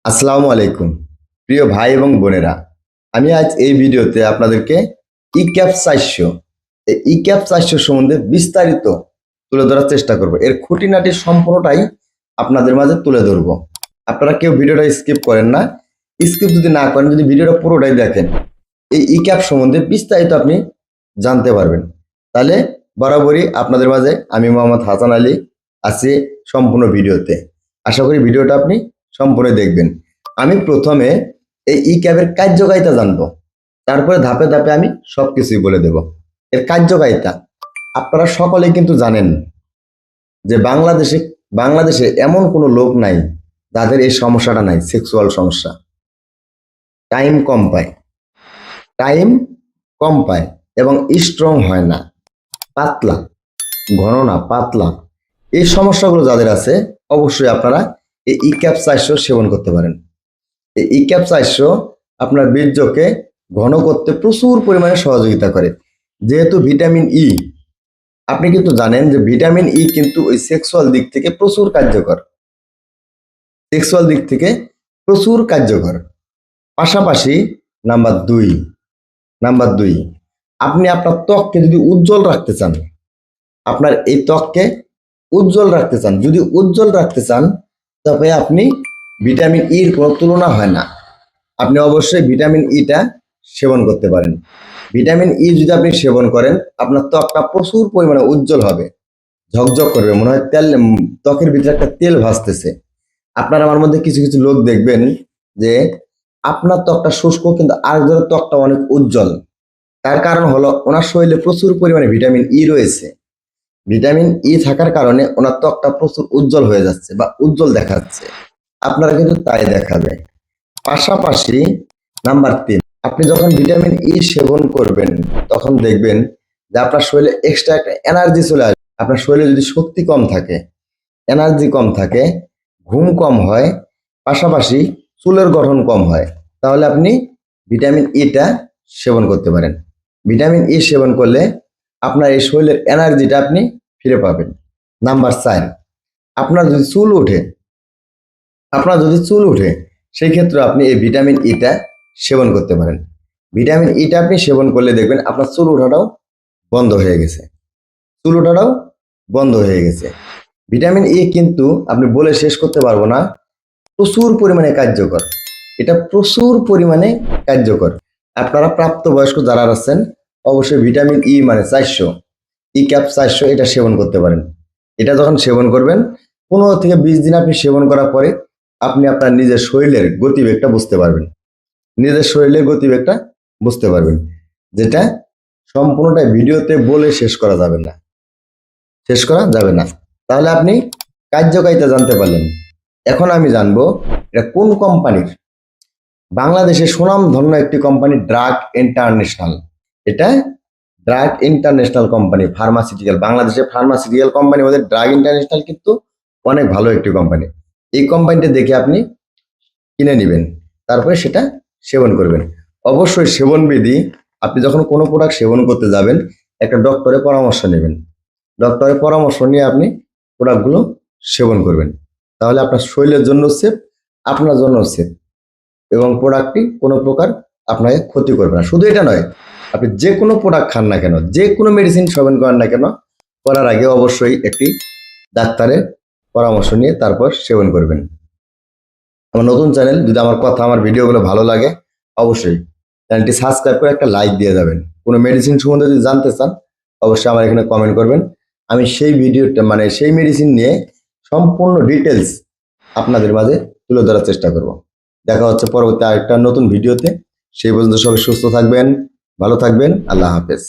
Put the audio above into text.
আসসালামু আলাইকুম প্রিয় ভাই এবং বোনেরা। আমি আজ এই ভিডিওতে আপনাদেরকে ইক্যাপ 400 এই ইক্যাপ 400 সম্বন্ধে বিস্তারিত তুলে ধরার চেষ্টা করব। এর খুঁটিনাটি সম্পূর্ণটাই আপনাদের মাঝে তুলে ধরব। আপনারা কেউ ভিডিওটা স্কিপ করেন না। স্কিপ যদি না করেন, যদি ভিডিওটা পুরোটাই দেখেন, এই ইক্যাপ সম্বন্ধে বিস্তারিত আপনি জানতে পারবেন। তাহলে বরাবরই আপনাদের মাঝে আমি মোহাম্মদ হাসান আলী আছি সম্পূর্ণ ভিডিওতে। আশা করি ভিডিওটা আপনি সম্পূর্ণ দেখবেন। আমি প্রথমে এই ক্যাবের কার্যকারিতা জানবো, তারপরে ধাপে ধাপে আমি সবকিছুই বলে দেব। এর কার্যকারিতা আপনারা সকলেই কিন্তু জানেন যে বাংলাদেশে এমন কোনো লোক নাই যাদের এই সমস্যাটা নাই, সেক্সুয়াল সমস্যা। টাইম কম পায়, টাইম কম পায় এবং স্ট্রং হয় না, পাতলা, ঘন না, পাতলা। এই সমস্যাগুলো যাদের আছে অবশ্যই আপনারা এই ইক্যাপ 400 সেবন করতে পারেন। এই ইক্যাপ 400 আপনার বীর্যকে ঘন করতে প্রচুর পরিমাণে সহযোগিতা করে। যেহেতু ভিটামিন ই, আপনি কিন্তু জানেন যে ভিটামিন ই কিন্তু ওই সেক্সুয়াল দিক থেকে প্রচুর কার্যকর, সেক্সুয়াল দিক থেকে প্রচুর কার্যকর। পাশাপাশি নাম্বার দুই, আপনি আপনার ত্বককে যদি উজ্জ্বল রাখতে চান, আপনার এই ত্বককে উজ্জ্বল রাখতে চান, যদি উজ্জ্বল রাখতে চান, তবে আপনি ভিটামিন ইর কোনো তুলনা হয় না। আপনি অবশ্যই ভিটামিন ইটা সেবন করতে পারেন। ভিটামিন ই যদি আপনি সেবন করেন, আপনার ত্বকটা প্রচুর পরিমাণে উজ্জ্বল হবে, ঝকঝক করবে, মনে হয় তেল, ত্বকের ভিতরে একটা তেল ভাসতেছে। আপনার আমার মধ্যে কিছু কিছু লোক দেখবেন যে আপনার ত্বকটা শুষ্ক কিন্তু আরেকজনের ত্বকটা অনেক উজ্জ্বল। তার কারণ হলো ওনার শরীরে প্রচুর পরিমাণে ভিটামিন ই রয়েছে। ভিটামিন ই থাকার কারণে ওনার ত্বকটা প্রচুর উজ্জ্বল হয়ে যাচ্ছে বা উজ্জ্বল দেখাচ্ছে। আপনারা কিন্তু তাই দেখাবে। পাশাপাশি নাম্বার 3, আপনি যখন ভিটামিন ই সেবন করবেন তখন দেখবেন যে আপনার শরীরে এক্সট্রা একটা এনার্জি চলে আসবে। আপনার শরীরে যদি শক্তি কম থাকে, এনার্জি কম থাকে, ঘুম কম হয়, পাশাপাশি চুলের গঠন কম হয়, তাহলে আপনি ভিটামিন ইটা সেবন করতে পারেন। ভিটামিন ই সেবন করলে আপনার এই শরীরের এনার্জিটা আপনি ফিরে পাবেন। নাম্বার 4, আপনার যদি চুল ওঠে সেই ক্ষেত্রে আপনি এই ভিটামিন ইটা সেবন করতে পারেন। ভিটামিন ইটা আপনি সেবন করলে দেখবেন আপনার চুল ওঠাটাও বন্ধ হয়ে গেছে। ভিটামিন ই কিন্তু আপনি বলে শেষ করতে পারবো না, প্রচুর পরিমাণে কার্যকর। এটা প্রচুর পরিমাণে কার্যকর। আপনারা প্রাপ্তবয়স্ক যারা আছেন অবশ্যই ভিটামিন ই মানে 400, ই ক্যাপ 400 এটা সেবন করতে পারেন। এটা যখন সেবন করবেন 15 থেকে 20 দিন আপনি সেবন করার পরে আপনি আপনার নিজের শরীরের গতিবেগটা বুঝতে পারবেন, যেটা সম্পূর্ণটা ভিডিওতে বলে শেষ করা যাবে না। তাহলে আপনি কার্যকারিতা জানতে পারলেন। এখন আমি জানবো এটা কোন কোম্পানির। বাংলাদেশের সুনামধন্য একটি কোম্পানি ড্রাগ ইন্টারন্যাশনাল। এটা ড্রাগ ইন্টারন্যাশনাল কোম্পানি, ফার্মাসিউটিক্যাল, বাংলাদেশের ফার্মাসিউটিক্যাল কোম্পানি ওদের ড্রাগ ইন্টারন্যাশনাল কিন্তু অনেক ভালো একটি কোম্পানি। এই কোম্পানিটা দেখে আপনি কিনে নেবেন, তারপরে সেটা সেবন করবেন। অবশ্যই সেবন বিধি, আপনি যখন কোনো প্রোডাক্ট সেবন করতে যাবেন একটা ডক্টরের পরামর্শ নেবেন। ডক্টরের পরামর্শ নিয়ে আপনি প্রোডাক্টগুলো সেবন করবেন, তাহলে আপনার শরীরের জন্য সেফ, আপনার জন্য সেফ, এবং প্রোডাক্টটি কোনো প্রকার আপনাকে ক্ষতি করবে না। শুধু এটা নয়, আপনি যে কোনো প্রোডাক্ট খান না কেন, যে কোনো মেডিসিন সেবন করেন না কেন, করার আগে অবশ্যই একটি ডাক্তারের পরামর্শ নিয়ে তারপর সেবন করবেন। আমার নতুন চ্যানেল, যদি আমার ভিডিওগুলো ভালো লাগে অবশ্যই চ্যানেলটি সাবস্ক্রাইব করে একটা লাইক দিয়ে যাবেন। কোনো মেডিসিন সম্বন্ধে যদি জানতে চান অবশ্যই আমার এখানে কমেন্ট করবেন। আমি সেই ভিডিওটা সেই মেডিসিন নিয়ে সম্পূর্ণ ডিটেলস আপনাদের মাঝে তুলে ধরার চেষ্টা করব। দেখা হচ্ছে পরবর্তী আরেকটা নতুন ভিডিওতে। সেই পর্যন্ত সবাই সুস্থ থাকবেন, ভালো থাকবেন। আল্লাহ হাফেজ।